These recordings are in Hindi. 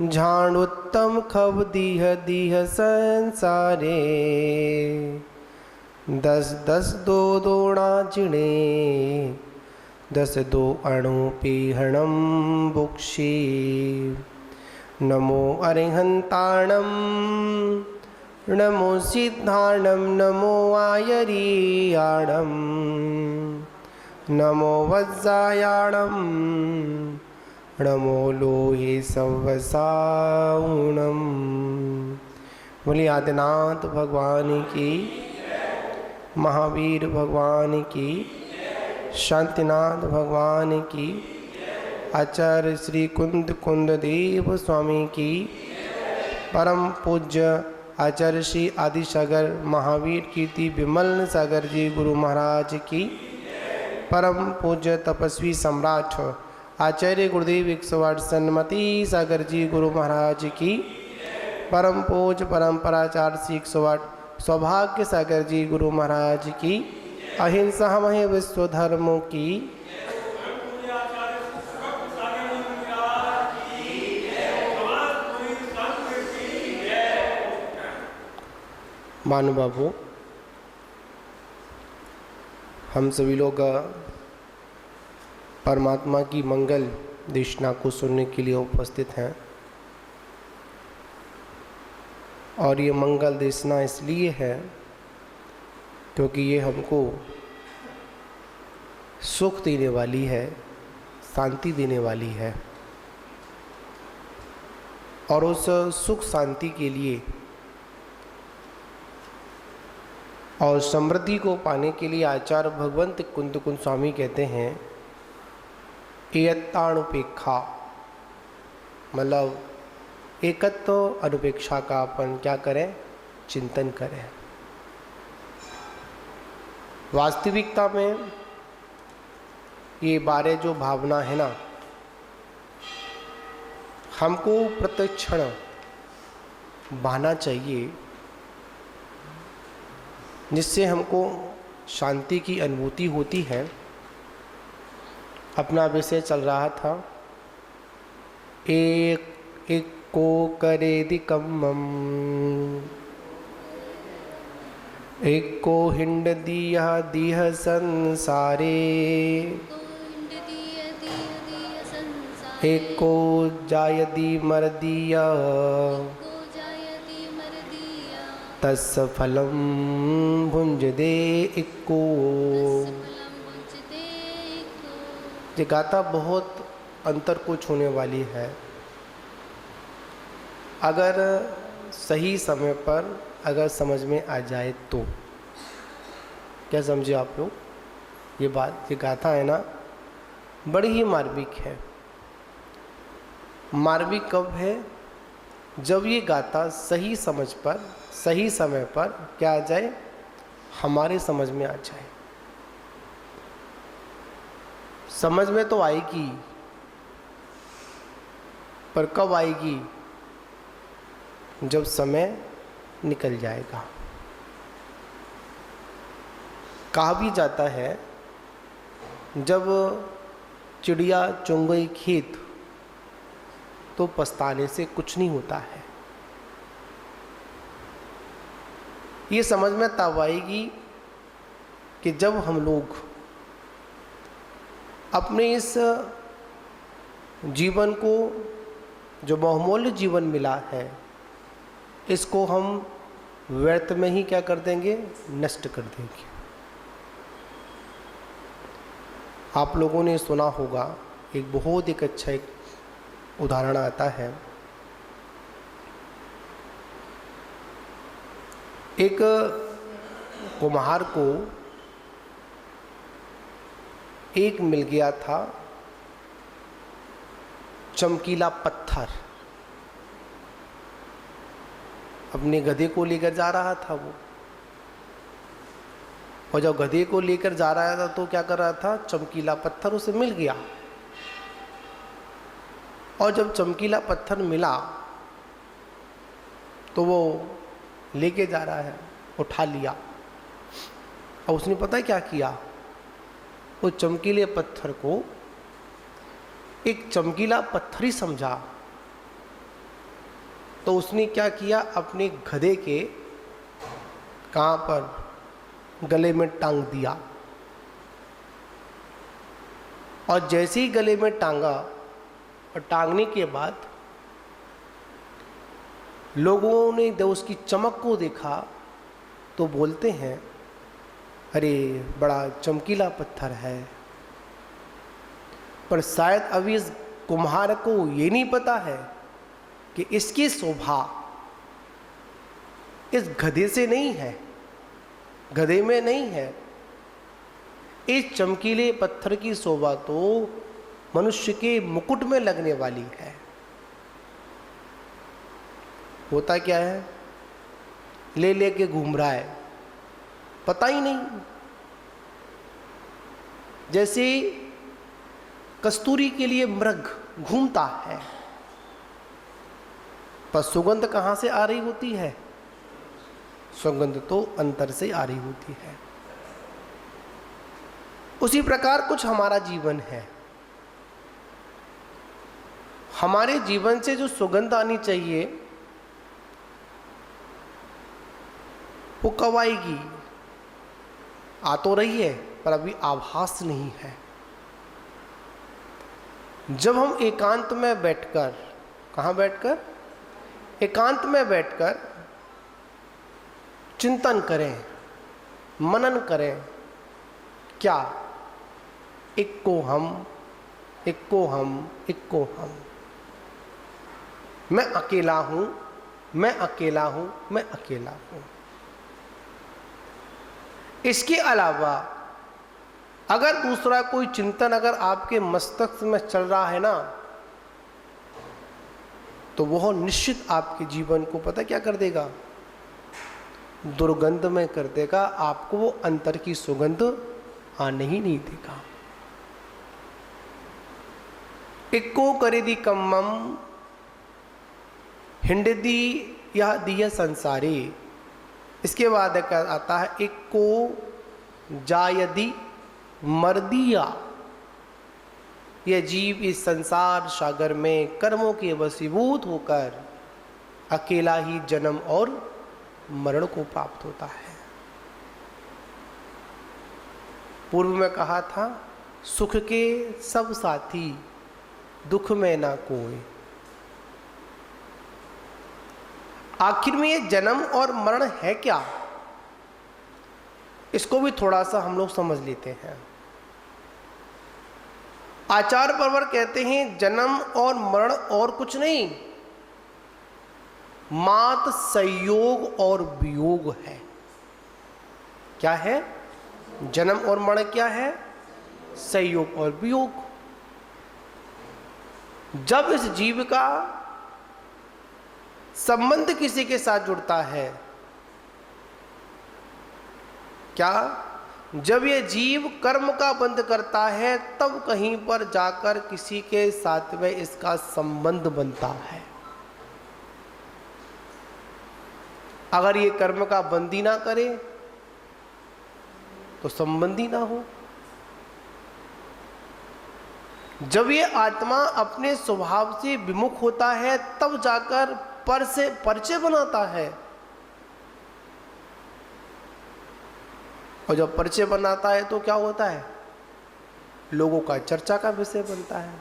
झाण उत्तम खब दीह दीह संसारे, दस दस दो दोणा जिणे, दस दो अणु पीहणम बुक्षी। नमो अरिहंताणम, नमो सिद्धाणम, नमो आयरीयाणम, नमो वज्रायाणम, नमो लोहे संवसाउणम। बोलिए आदिनाथ भगवान की, महावीर भगवान की, शांतिनाथ भगवान की, आचार्य श्री कुंद कुंद देव स्वामी की, परम पूज्य आचार्य श्री आदिसागर महावीर कीर्ति विमल सागर जी गुरु महाराज की, परम पूज्य तपस्वी सम्राट आचार्य गुरुदेव 108 सन्मति सागर जी गुरु महाराज की, परम पूज्य परम्पराचार्य श्री 108 सौभाग्य सागर जी गुरु महाराज की, अहिंसा महे विश्व धर्मों की। मानु बाबू, हम सभी लोग परमात्मा की मंगल देशना को सुनने के लिए उपस्थित हैं, और ये मंगल देशना इसलिए है क्योंकि ये हमको सुख देने वाली है, शांति देने वाली है, और उस सुख शांति के लिए और समृद्धि को पाने के लिए आचार्य भगवंत कुंद कुंद स्वामी कहते हैं एयत्तानुपेक्षा, मतलब एकत्व अनुपेक्षा का अपन क्या करें, चिंतन करें। वास्तविकता में ये बारे जो भावना है ना, हमको प्रतिक्षण बहाना चाहिए, जिससे हमको शांति की अनुभूति होती है। अपना विषय चल रहा था, एक एक को करे दिकम्मम, एक को हिंड दिया दिह संसारे, एक को जायदी मर दिया, तस् फलम भुंज दे इक्को। ये गाथा बहुत अंतर को छूने वाली है। अगर सही समय पर अगर समझ में आ जाए तो, क्या समझे आप लोग? ये बात, ये गाथा है ना, बड़ी ही मार्मिक है। मार्मिक कब है? जब ये गाथा सही समझ पर, सही समय पर क्या आ जाए, हमारे समझ में आ जाए। समझ में तो आएगी, पर कब आएगी? जब समय निकल जाएगा। कहा भी जाता है, जब चिड़िया चुंग गई खेत तो पछताने से कुछ नहीं होता है। ये समझ में तब आएगी कि जब हम लोग अपने इस जीवन को, जो बहुमूल्य जीवन मिला है, इसको हम व्यर्थ में ही क्या कर देंगे, नष्ट कर देंगे। आप लोगों ने सुना होगा, एक बहुत एक अच्छा एक उदाहरण आता है। एक कुम्हार को एक मिल गया था चमकीला पत्थर। अपने गधे को लेकर जा रहा था वो, और जब गधे को लेकर जा रहा था तो क्या कर रहा था, चमकीला पत्थर उसे मिल गया। और जब चमकीला पत्थर मिला तो वो लेके जा रहा है, उठा लिया। और उसने पता है क्या किया, वो चमकीले पत्थर को एक चमकीला पत्थर ही समझा तो उसने क्या किया, अपने गधे के कहाँ पर, गले में टांग दिया। और जैसे ही गले में टांगा और टांगने के बाद लोगों ने जब उसकी चमक को देखा तो बोलते हैं, अरे बड़ा चमकीला पत्थर है। पर शायद अभी इस कुम्हार को ये नहीं पता है कि इसकी शोभा इस गधे से नहीं है, गधे में नहीं है। इस चमकीले पत्थर की शोभा तो मनुष्य के मुकुट में लगने वाली है। होता क्या है, ले लेके घूम रहा है, पता ही नहीं। जैसे कस्तूरी के लिए मृग घूमता है, पर सुगंध कहाँ से आ रही होती है, सुगंध तो अंतर से आ रही होती है। उसी प्रकार कुछ हमारा जीवन है। हमारे जीवन से जो सुगंध आनी चाहिए वो कब आएगी, आ तो रही है पर अभी आभास नहीं है। जब हम एकांत में बैठकर, कहाँ बैठकर, एकांत में बैठकर चिंतन करें, मनन करें, क्या, एक को हम, एक को हम, एक को हम, मैं अकेला हूं, मैं अकेला हूं, मैं अकेला हूं। इसके अलावा अगर दूसरा कोई चिंतन अगर आपके मस्तिष्क में चल रहा है ना, तो वह निश्चित आपके जीवन को पता क्या कर देगा, दुर्गंध में कर देगा। आपको वो अंतर की सुगंध आने ही नहीं देगा। इक्को करिदी कम्मम हिंडदी या दिया संसारी। इसके बाद आता है इक्को जायदी मर्दिया। यह जीव इस संसार सागर में कर्मों के वशीभूत होकर अकेला ही जन्म और मरण को प्राप्त होता है। पूर्व में कहा था, सुख के सब साथी दुख में ना कोई। आखिर में ये जन्म और मरण है क्या, इसको भी थोड़ा सा हम लोग समझ लेते हैं। आचार्य परवर कहते हैं जन्म और मरण और कुछ नहीं, मात संयोग और वियोग है। क्या है, जन्म और मरण क्या है, संयोग और वियोग। जब इस जीव का संबंध किसी के साथ जुड़ता है, क्या, जब ये जीव कर्म का बंध करता है तब कहीं पर जाकर किसी के साथ में इसका संबंध बनता है। अगर ये कर्म का बंदी ना करे तो संबंधी ना हो। जब ये आत्मा अपने स्वभाव से विमुख होता है तब जाकर पर से परिचय बनाता है, और जब परिचय बनाता है तो क्या होता है, लोगों का चर्चा का विषय बनता है।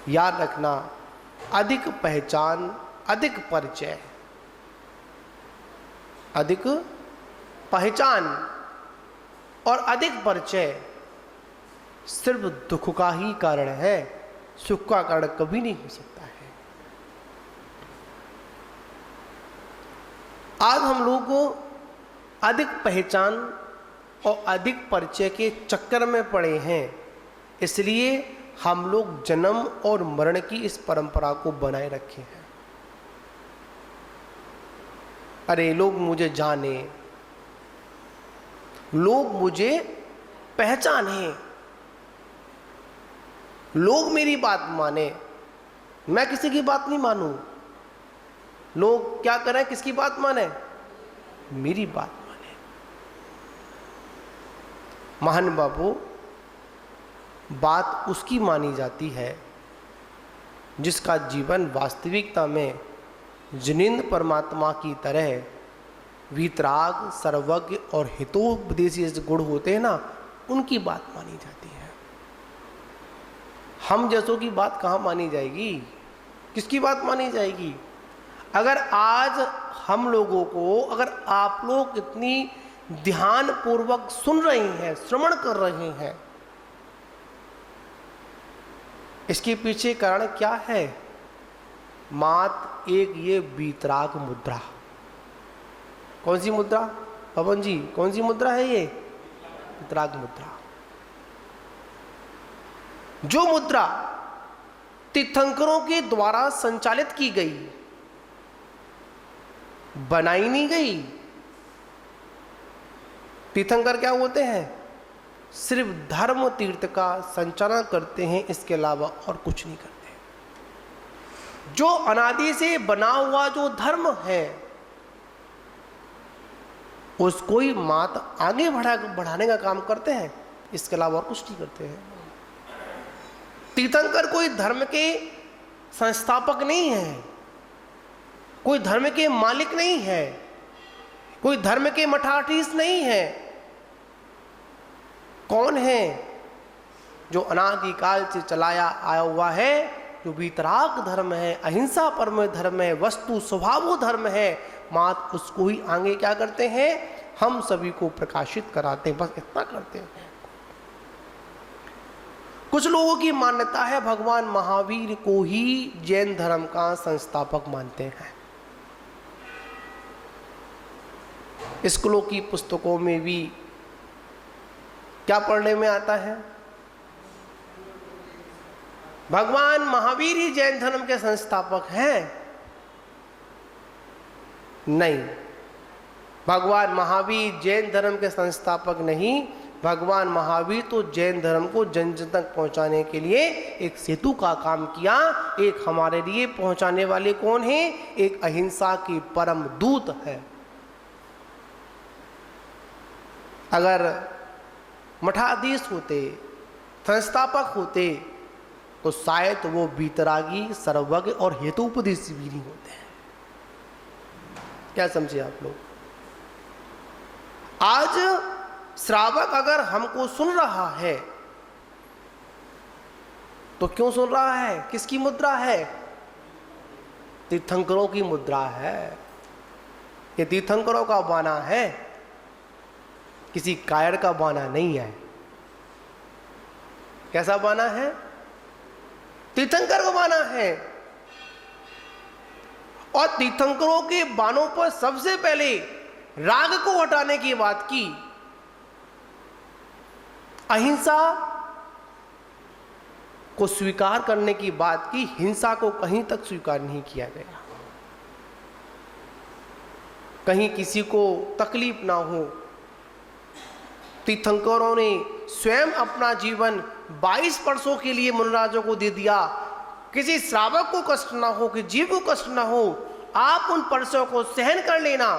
याद रखना, अधिक पहचान, अधिक परिचय, अधिक पहचान और अधिक परिचय सिर्फ दुख का ही कारण है, सुख का कारण कभी नहीं हो सकता है। आज हम लोगों को अधिक पहचान और अधिक परिचय के चक्कर में पड़े हैं, इसलिए हम लोग जन्म और मरण की इस परंपरा को बनाए रखे हैं। अरे लोग मुझे जाने, लोग मुझे पहचाने, लोग मेरी बात माने, मैं किसी की बात नहीं मानूं। लोग क्या करें, किसकी बात माने, मेरी बात माने। महान बाबू, बात उसकी मानी जाती है जिसका जीवन वास्तविकता में जिनेंद्र परमात्मा की तरह वीतराग, सर्वज्ञ और हितोपदेशी गुण होते हैं ना, उनकी बात मानी जाती है। हम जैसों की बात कहाँ मानी जाएगी? किसकी बात मानी जाएगी? अगर आज हम लोगों को, अगर आप लोग इतनी ध्यान पूर्वक सुन रहे हैं, श्रवण कर रहे हैं, इसके पीछे कारण क्या है? मात्र एक ये वीतराग मुद्रा। कौन सी मुद्रा पवन जी? कौन सी मुद्रा है ये? वीतराग मुद्रा। जो मुद्रा तीर्थंकरों के द्वारा संचालित की गई, बनाई नहीं गई। तीर्थंकर क्या होते हैं? सिर्फ धर्म तीर्थ का संचालन करते हैं, इसके अलावा और कुछ नहीं करते। जो अनादि से बना हुआ जो धर्म है, उसको ही मात्र आगे बढ़ाने का काम करते हैं, इसके अलावा और कुछ नहीं करते हैं। तीर्थंकर कोई धर्म के संस्थापक नहीं है, कोई धर्म के मालिक नहीं है, कोई धर्म के मठाधीश नहीं है। कौन है? जो अनादिकाल से चलाया आया हुआ है, जो वीतराग धर्म है, अहिंसा परम धर्म है, वस्तु स्वभाव धर्म है, मात्र उसको ही आगे क्या करते हैं? हम सभी को प्रकाशित कराते हैं, बस इतना करते हैं। कुछ लोगों की मान्यता है भगवान महावीर को ही जैन धर्म का संस्थापक मानते हैं। स्कूलों की पुस्तकों में भी क्या पढ़ने में आता है? भगवान महावीर ही जैन धर्म के संस्थापक हैं। नहीं, भगवान महावीर जैन धर्म के संस्थापक नहीं। भगवान महावीर तो जैन धर्म को जन जन तक पहुंचाने के लिए एक सेतु का काम किया। एक हमारे लिए पहुंचाने वाले कौन है? एक अहिंसा के परम दूत है। अगर मठाधीश होते, संस्थापक होते, तो शायद वो वीतरागी, सर्वज्ञ और हेतुपदेशी भी नहीं होते हैं। क्या समझे आप लोग? आज श्रावक अगर हमको सुन रहा है तो क्यों सुन रहा है? किसकी मुद्रा है? तीर्थंकरों की मुद्रा है। ये तीर्थंकरों का बाना है, किसी कायर का बाना नहीं है। कैसा बाना है? तीर्थंकर का बाना है। और तीर्थंकरों के बानों पर सबसे पहले राग को हटाने की बात की, अहिंसा को स्वीकार करने की बात की, हिंसा को कहीं तक स्वीकार नहीं किया गया। कहीं किसी को तकलीफ ना हो। तीर्थंकरों ने स्वयं अपना जीवन 22 वर्षों के लिए मुनिराजों को दे दिया। किसी श्रावक को कष्ट ना हो, कि जीव को कष्ट ना हो, आप उन परसों को सहन कर लेना।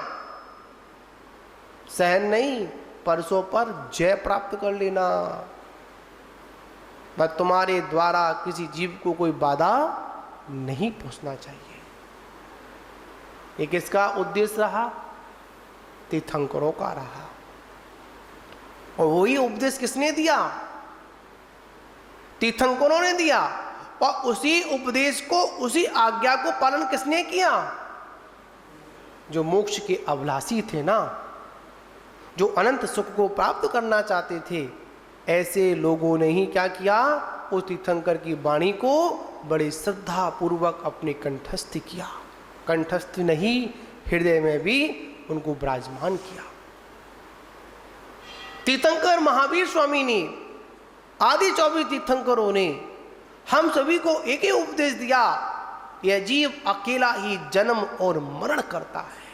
सहन नहीं, परसों पर जय प्राप्त कर लेना। बस तुम्हारे द्वारा किसी जीव को कोई बाधा नहीं पहुंचना चाहिए। ये किसका उद्देश्य रहा? तीर्थंकरों का रहा। और वही उपदेश किसने दिया? तीर्थंकरों ने दिया। और उसी उपदेश को, उसी आज्ञा को पालन किसने किया? जो मोक्ष के अभिलाषी थे ना, जो अनंत सुख को प्राप्त करना चाहते थे, ऐसे लोगों ने ही क्या किया? उस तीर्थंकर की वाणी को बड़े श्रद्धा पूर्वक अपने कंठस्थ किया। कंठस्थ नहीं, हृदय में भी उनको विराजमान किया। तीर्थंकर महावीर स्वामी ने, आदि 24 तीर्थंकरों ने हम सभी को एक ही उपदेश दिया, यह जीव अकेला ही जन्म और मरण करता है।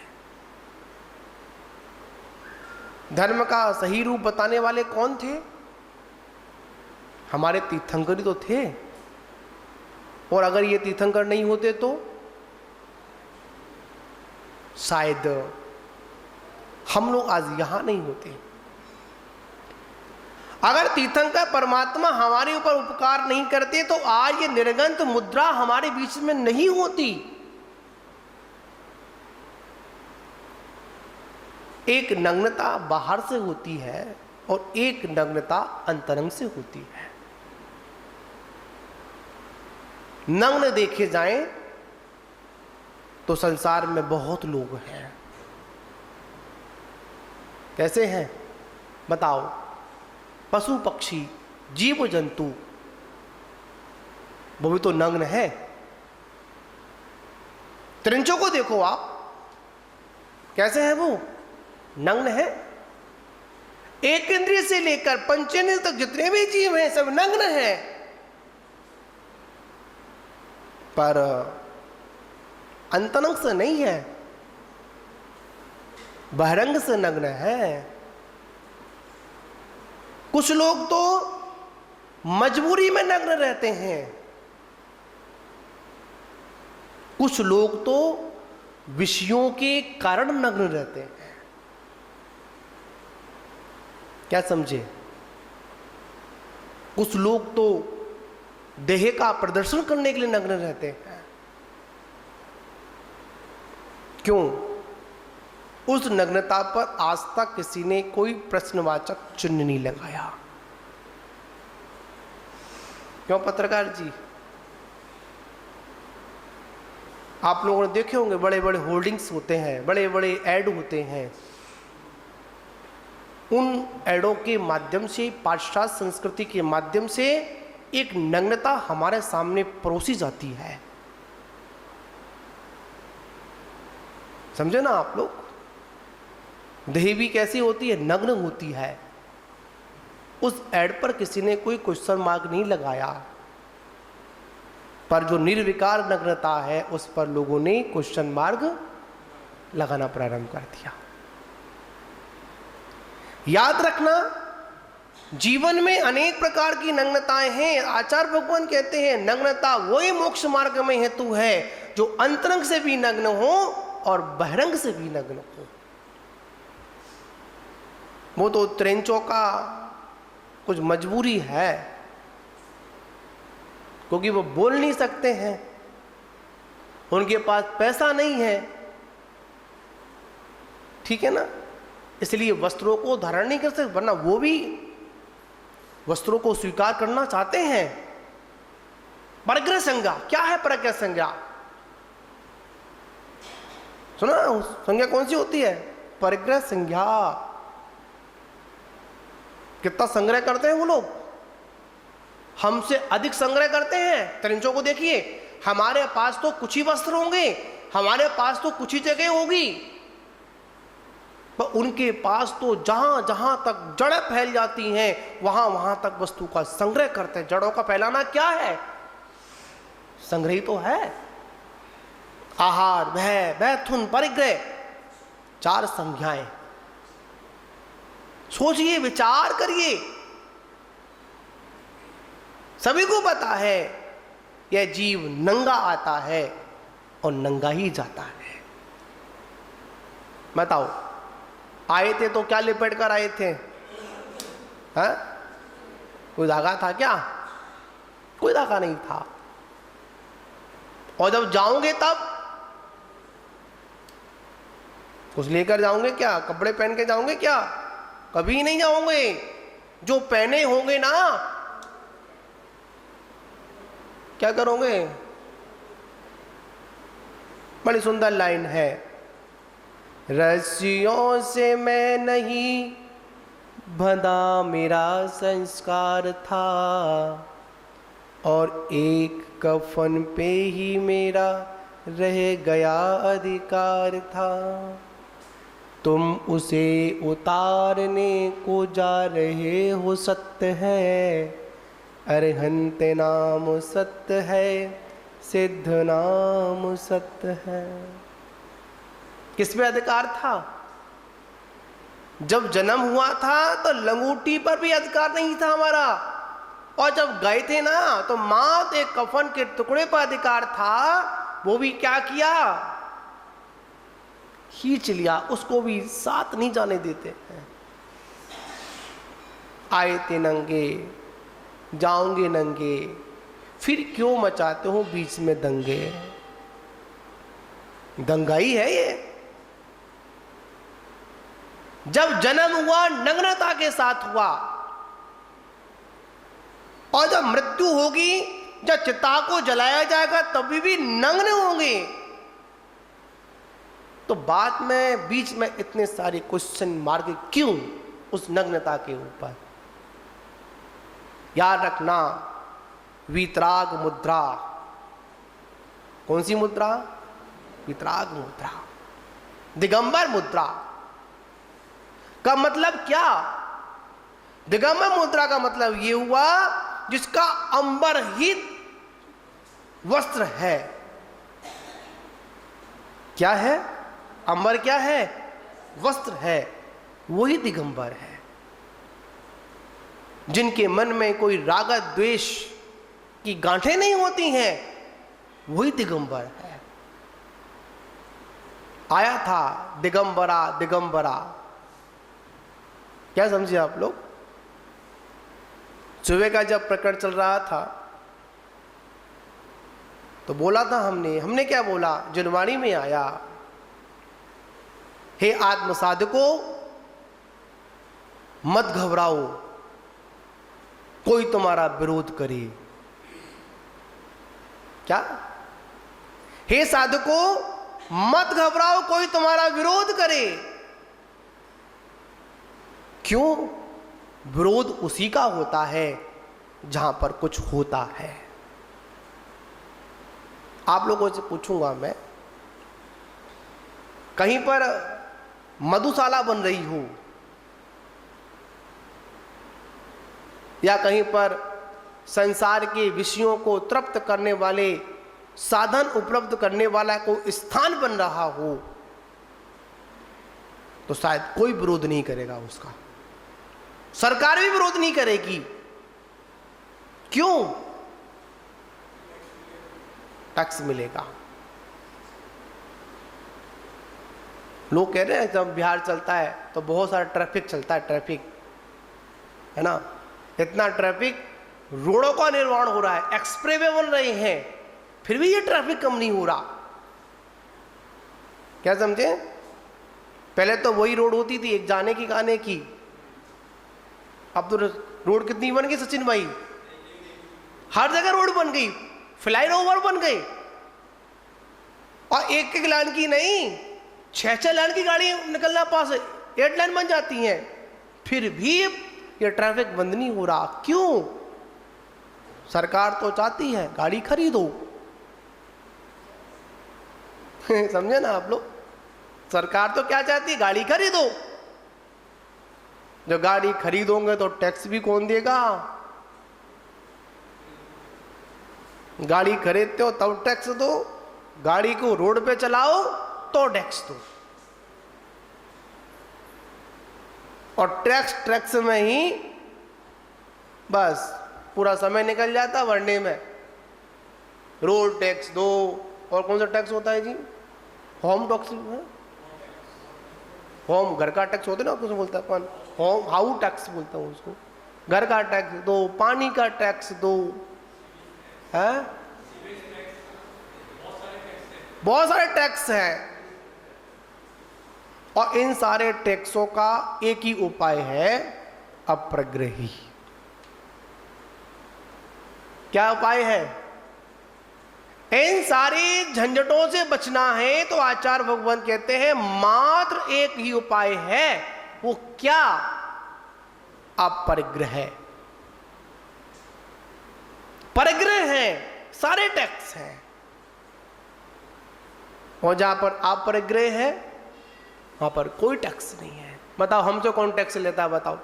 धर्म का सही रूप बताने वाले कौन थे? हमारे तीर्थंकर ही तो थे। और अगर ये तीर्थंकर नहीं होते तो शायद हम लोग आज यहां नहीं होते। अगर तीर्थंकर परमात्मा हमारे ऊपर उपकार नहीं करते तो आज ये निर्गंत मुद्रा हमारे बीच में नहीं होती। एक नग्नता बाहर से होती है और एक नग्नता अंतरंग से होती है। नग्न देखे जाएं तो संसार में बहुत लोग हैं। कैसे हैं बताओ? पशु पक्षी जीव जंतु, वो भी तो नग्न है। त्रिंचों को देखो आप, कैसे है वो? नग्न है। एक इंद्रिय से लेकर पंचेंद्रिय तक जितने भी जीव हैं सब नग्न हैं। पर अंतरंग से नहीं है, बहिरंग से नग्न है। कुछ लोग तो मजबूरी में नग्न रहते हैं, कुछ लोग तो विषयों के कारण नग्न रहते हैं। क्या समझे? कुछ लोग तो देह का प्रदर्शन करने के लिए नग्न रहते हैं। क्यों? उस नग्नता पर आज तक किसी ने कोई प्रश्नवाचक चिन्ह नहीं लगाया। क्यों पत्रकार जी? आप लोगों ने देखे होंगे बड़े बड़े होर्डिंग्स होते हैं, बड़े बड़े ऐड होते हैं। उन ऐडों के माध्यम से, पाश्चात्य संस्कृति के माध्यम से एक नग्नता हमारे सामने परोसी जाती है। समझे ना आप लोग? देह भी कैसी होती है? नग्न होती है। उस ऐड पर किसी ने कोई क्वेश्चन मार्क नहीं लगाया, पर जो निर्विकार नग्नता है उस पर लोगों ने क्वेश्चन मार्क लगाना प्रारंभ कर दिया। याद रखना, जीवन में अनेक प्रकार की नग्नताएं हैं। आचार्य भगवान कहते हैं नग्नता वही मोक्ष मार्ग में हेतु है जो अंतरंग से भी नग्न हो और बहिरंग से भी नग्न हो। वो तो त्रेंचों का कुछ मजबूरी है, क्योंकि वो बोल नहीं सकते हैं, उनके पास पैसा नहीं है, ठीक है ना, इसलिए वस्त्रों को धारण नहीं कर सकते, वरना वो भी वस्त्रों को स्वीकार करना चाहते हैं। परग्रह संज्ञा क्या है? परग्रह संज्ञा सुना? संज्ञा कौन सी होती है? परग्रह संज्ञा। कितना संग्रह करते हैं वो लोग? हमसे अधिक संग्रह करते हैं। त्रिंचों को देखिए, हमारे पास तो कुछ ही वस्त्र होंगे, हमारे पास तो कुछ ही जगह होगी, पर उनके पास तो जहां जहां तक जड़ें फैल जाती हैं वहां वहां तक वस्तु का संग्रह करते हैं। जड़ों का फैलाना क्या है? संग्रह तो है। आहार, भय, मैथुन, परिग्रह, 4 संज्ञाएं। सोचिए, विचार करिए। सभी को पता है यह जीव नंगा आता है और नंगा ही जाता है। बताओ, आए थे तो क्या लिपट कर आए थे? हाँ? कोई धागा था क्या? कोई धागा नहीं था। और जब जाओगे तब कुछ लेकर जाओगे क्या? कपड़े पहन के जाओगे क्या? कभी नहीं जाओगे। जो पहने होंगे ना, क्या करोगे? बड़ी सुंदर लाइन है, रस्सियों से मैं नहीं बंधा मेरा संस्कार था, और एक कफन पे ही मेरा रह गया अधिकार था। तुम उसे उतारने को जा रहे हो, सत्य है अरहंत नाम सत्य है, सिद्ध नाम सत्य है। किस पे अधिकार था? जब जन्म हुआ था तो लंगूटी पर भी अधिकार नहीं था हमारा, और जब गए थे ना तो मात एक कफन के टुकड़े पर अधिकार था। वो भी क्या किया? खींच लिया, उसको भी साथ नहीं जाने देते हैं। आए थे नंगे, जाओगे नंगे, फिर क्यों मचाते हो बीच में दंगे। दंगाई है ये। जब जन्म हुआ नग्नता के साथ हुआ, और जब मृत्यु होगी, जब चिता को जलाया जाएगा तभी भी नग्न होंगे। तो बाद में बीच में इतने सारे क्वेश्चन मार्क क्यों उस नग्नता के ऊपर। याद रखना, वीतराग मुद्रा। कौन सी मुद्रा? वीतराग मुद्रा, दिगंबर मुद्रा का मतलब क्या? दिगंबर मुद्रा का मतलब यह हुआ जिसका अंबर ही वस्त्र है। क्या है? अंबर क्या है? वस्त्र है। वही दिगंबर है। जिनके मन में कोई राग द्वेष की गांठें नहीं होती हैं, वही दिगंबर है। आया था दिगंबरा दिगंबरा। क्या समझे आप लोग? सुबह का जब प्रकरण चल रहा था तो बोला था हमने क्या बोला? जनवाणी में आया, हे आत्म साधको मत घबराओ, कोई तुम्हारा विरोध करे। क्या? हे साधको मत घबराओ, कोई तुम्हारा विरोध करे। क्यों? विरोध उसी का होता है जहां पर कुछ होता है। आप लोगों से पूछूंगा मैं, कहीं पर मधुशाला बन रही हो या कहीं पर संसार के विषयों को तृप्त करने वाले साधन उपलब्ध करने वाला कोई स्थान बन रहा हो, तो शायद कोई विरोध नहीं करेगा उसका। सरकार भी विरोध नहीं करेगी। क्यों? टैक्स मिलेगा। लोग कह रहे हैं जब बिहार चलता है तो बहुत सारा ट्रैफिक चलता है, ट्रैफिक है ना, इतना ट्रैफिक, रोडों का निर्माण हो रहा है, एक्सप्रेसवे बन रहे हैं, फिर भी ये ट्रैफिक कम नहीं हो रहा। क्या समझे? पहले तो वही रोड होती थी, एक जाने की आने की। अब तो रोड कितनी बन गई सचिन भाई? हर जगह रोड बन गई, फ्लाईओवर बन गए, और एक लाइन की नहीं, 6-6 लाइन की गाड़ी निकलना पास, 8 लाइन बन जाती हैं, फिर भी ये ट्रैफिक बंद नहीं हो रहा। क्यों? सरकार तो चाहती है गाड़ी खरीदो। समझे ना आप लोग? सरकार तो क्या चाहती है? गाड़ी खरीदो। जो गाड़ी खरीदोगे तो टैक्स भी कौन देगा? गाड़ी खरीदते हो तब टैक्स दो, गाड़ी को रोड पे चलाओ तो टैक्स दो, और टैक्स में ही बस पूरा समय निकल जाता भरने में। रोड टैक्स दो, और कौन सा टैक्स होता है जी? होम टैक्स, होम घर का टैक्स होता है ना, कुछ बोलता है होम हाउस टैक्स बोलता हूँ उसको। घर का टैक्स दो, पानी का टैक्स दो, है बहुत सारे टैक्स हैं। और इन सारे टैक्सों का एक ही उपाय है, अप्रग्रही। क्या उपाय है? इन सारी झंझटों से बचना है तो आचार्य भगवान कहते हैं मात्र एक ही उपाय है। वो क्या? अपरिग्रह। परिग्रह है, सारे टैक्स हैं, और जहां पर अपरिग्रह है वहां पर कोई टैक्स नहीं है। बताओ हमसे कौन टैक्स लेता है? बताओ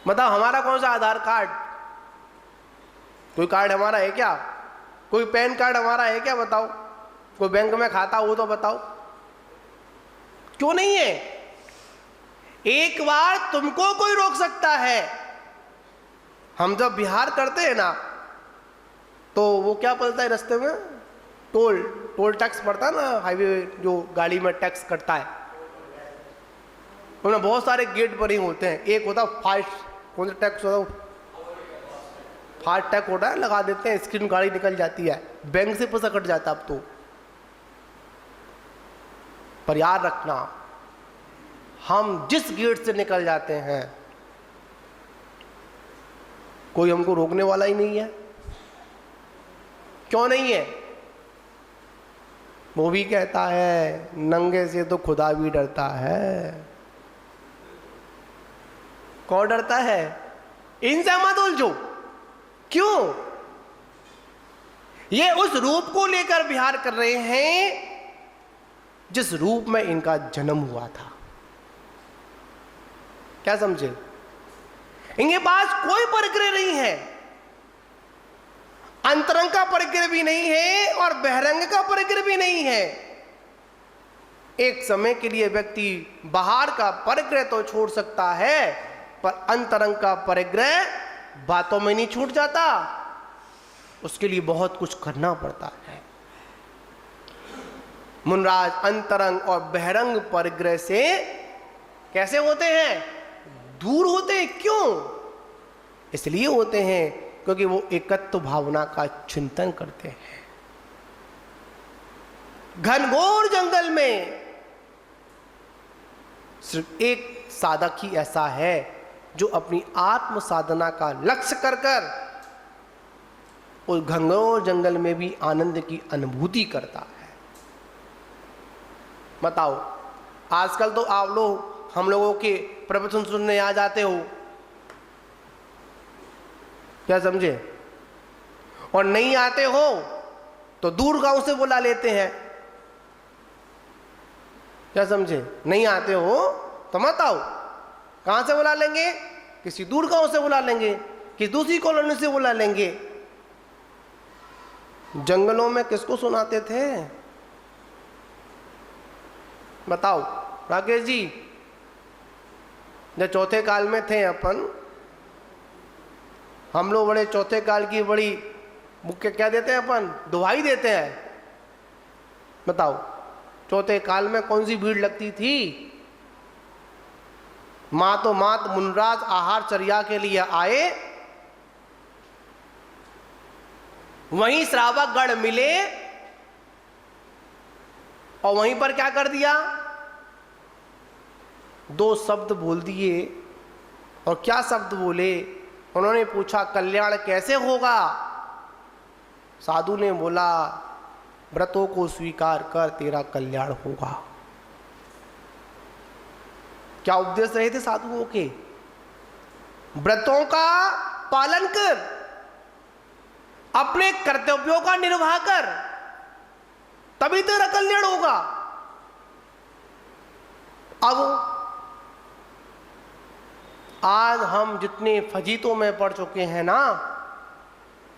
बताओ, हमारा कौन सा आधार कार्ड, कोई कार्ड हमारा है क्या? कोई पैन कार्ड हमारा है क्या? बताओ। कोई बैंक में खाता हो तो बताओ। क्यों नहीं है? एक बार तुमको कोई रोक सकता है। हम जब बिहार करते हैं ना तो वो क्या पड़ता है रास्ते में? टोल टैक्स पड़ता है ना, हाईवे जो गाड़ी में टैक्स कटता है। उनमें बहुत सारे गेट बने होते हैं। एक होता फास्ट, कौन सा टैक्स होता, फास्ट टैग होता है, लगा देते हैं, स्क्रीन गाड़ी निकल जाती है, बैंक से पैसा कट जाता अब तो। पर याद रखना, हम जिस गेट से निकल जाते हैं कोई हमको रोकने वाला ही नहीं है। क्यों नहीं है? वो भी कहता है नंगे से तो खुदा भी डरता है। कौन डरता है? इनसे मत उलझो। क्यों? ये उस रूप को लेकर विहार कर रहे हैं जिस रूप में इनका जन्म हुआ था। क्या समझे? इनके पास कोई परिग्रह नहीं है, अंतरंग का परिग्रह भी नहीं है और बहिरंग का परिग्रह भी नहीं है। एक समय के लिए व्यक्ति बाहर का परिग्रह तो छोड़ सकता है, पर अंतरंग का परिग्रह बातों में नहीं छूट जाता, उसके लिए बहुत कुछ करना पड़ता है। मुनराज अंतरंग और बहिरंग परिग्रह से कैसे होते हैं? दूर होते हैं। क्यों? इसलिए होते हैं क्योंकि वो एकत्व भावना का चिंतन करते हैं। घनघोर जंगल में सिर्फ एक साधक ही ऐसा है जो अपनी आत्म साधना का लक्ष्य कर कर उस घनघोर जंगल में भी आनंद की अनुभूति करता है। बताओ, आजकल तो आप लोग हम लोगों के प्रवचन सुनने आ जाते हो, क्या समझे? और नहीं आते हो तो दूर गांव से बुला लेते हैं। क्या समझे? नहीं आते हो तो मत आओ। कहां से बुला लेंगे? किसी दूर गांव से बुला लेंगे, किसी दूसरी कॉलोनी से बुला लेंगे। जंगलों में किसको सुनाते थे? बताओ राकेश जी, जब चौथे काल में थे अपन, हम लोग बड़े चौथे काल की बड़ी मुख्य क्या देते हैं अपन? दुहाई देते हैं। बताओ चौथे काल में कौन सी भीड़ लगती थी? मातो मात मुनराज आहार चर्या के लिए आए, वहीं श्रावक गण मिले और वहीं पर क्या कर दिया? दो शब्द बोल दिए। और क्या शब्द बोले? उन्होंने पूछा कल्याण कैसे होगा? साधु ने बोला व्रतों को स्वीकार कर, तेरा कल्याण होगा। क्या उपदेश रहे थे साधुओं के? व्रतों का पालन कर, अपने कर्तव्यों का निर्वाह कर, तभी तेरा कल्याण होगा। अब आज हम जितने फजीतों में पड़ चुके हैं ना,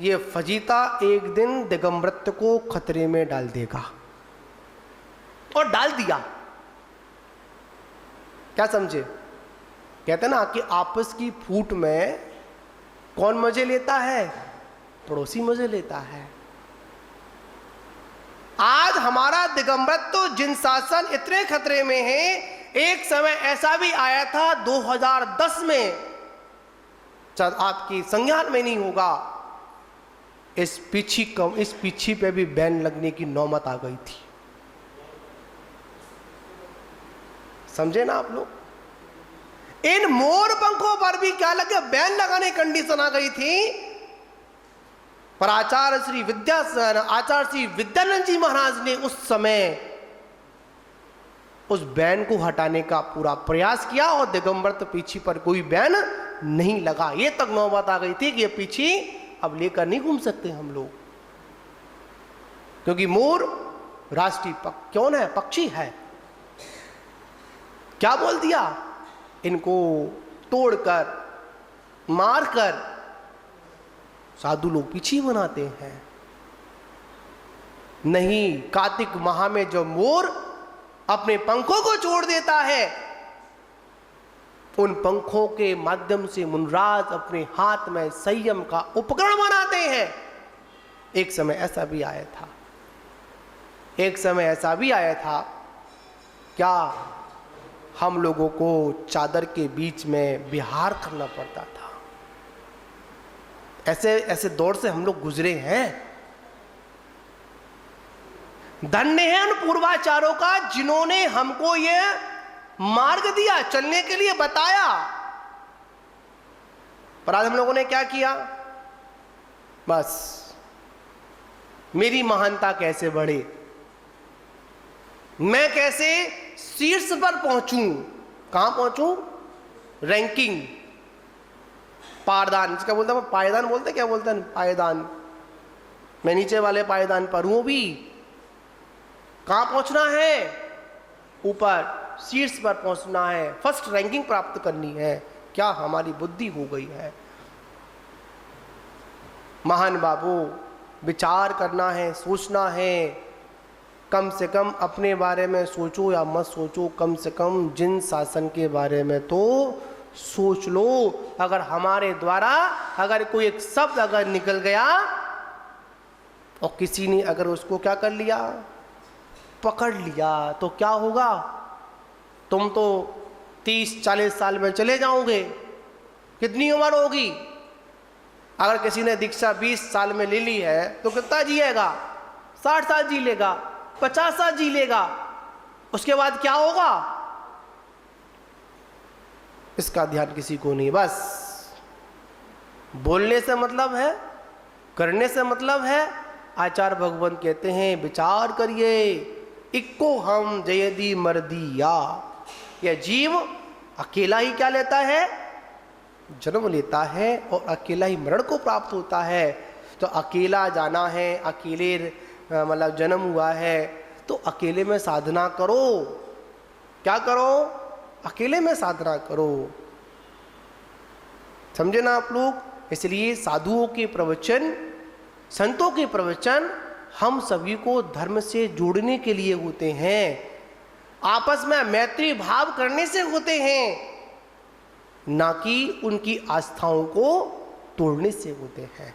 ये फजीता एक दिन दिगंबरत्व को खतरे में डाल देगा, और डाल दिया। क्या समझे? कहते ना कि आपस की फूट में कौन मजे लेता है? पड़ोसी मजे लेता है। आज हमारा दिगंबरत्व जिन शासन इतने खतरे में है, एक समय ऐसा भी आया था 2010 में, शायद आपकी संज्ञान में नहीं होगा, इस पीछी पे भी बैन लगने की नौबत आ गई थी। समझे ना आप लोग? इन मोर पंखों पर भी क्या लगे? बैन लगाने की कंडीशन आ गई थी। पर आचार्य श्री विद्यानंद जी महाराज ने उस समय उस बैन को हटाने का पूरा प्रयास किया और दिगंबरत्व पीछी पर कोई बैन नहीं लगा। ये तक नौबत आ गई थी कि ये पीछी अब लेकर नहीं घूम सकते हम लोग, क्योंकि मोर राष्ट्रीय कौन है? पक्षी है। क्या बोल दिया? इनको तोड़कर मारकर साधु लोग पीछी बनाते हैं। नहीं, कार्तिक माह में जब मोर अपने पंखों को छोड़ देता है, उन पंखों के माध्यम से मुनराज अपने हाथ में संयम का उपकरण बनाते हैं। एक समय ऐसा भी आया था, एक समय ऐसा भी आया था, क्या हम लोगों को चादर के बीच में विहार करना पड़ता था। ऐसे ऐसे दौर से हम लोग गुजरे हैं। धन्य है उन पूर्वाचारों का जिन्होंने हमको ये मार्ग दिया, चलने के लिए बताया। पर आज हम लोगों ने क्या किया? बस मेरी महानता कैसे बढ़े, मैं कैसे शीर्ष पर पहुंचूं। कहां पहुंचूं? रैंकिंग, पायदान, इसका बोलता है पायदान बोलते, क्या बोलते हैं? पायदान। मैं नीचे वाले पायदान पर हूं भी। कहां पहुंचना है? ऊपर, शीर्ष पर पहुंचना है, फर्स्ट रैंकिंग प्राप्त करनी है। क्या हमारी बुद्धि हो गई है? महान बाबू, विचार करना है, सोचना है। कम से कम अपने बारे में सोचो या मत सोचो, कम से कम जिन शासन के बारे में तो सोच लो। अगर हमारे द्वारा अगर कोई एक शब्द अगर निकल गया और किसी ने अगर उसको क्या कर लिया, पकड़ लिया, तो क्या होगा? तुम तो 30-40 साल में चले जाओगे। कितनी उम्र होगी? अगर किसी ने दीक्षा 20 साल में ले ली है तो कितना जिएगा? 60 साल जी लेगा, 50 साल जी लेगा। उसके बाद क्या होगा? इसका ध्यान किसी को नहीं। बस बोलने से मतलब है, करने से मतलब है। आचार्य भगवान कहते हैं विचार करिए, इक्को हम जयदी मर्दिया। यह जीव अकेला ही क्या लेता है? जन्म लेता है और अकेला ही मरण को प्राप्त होता है। तो अकेला जाना है, अकेले मतलब जन्म हुआ है, तो अकेले में साधना करो। क्या करो? अकेले में साधना करो। समझे ना आप लोग? इसलिए साधुओं के प्रवचन, संतों के प्रवचन हम सभी को धर्म से जोड़ने के लिए होते हैं, आपस में मैत्री भाव करने से होते हैं, ना कि उनकी आस्थाओं को तोड़ने से होते हैं।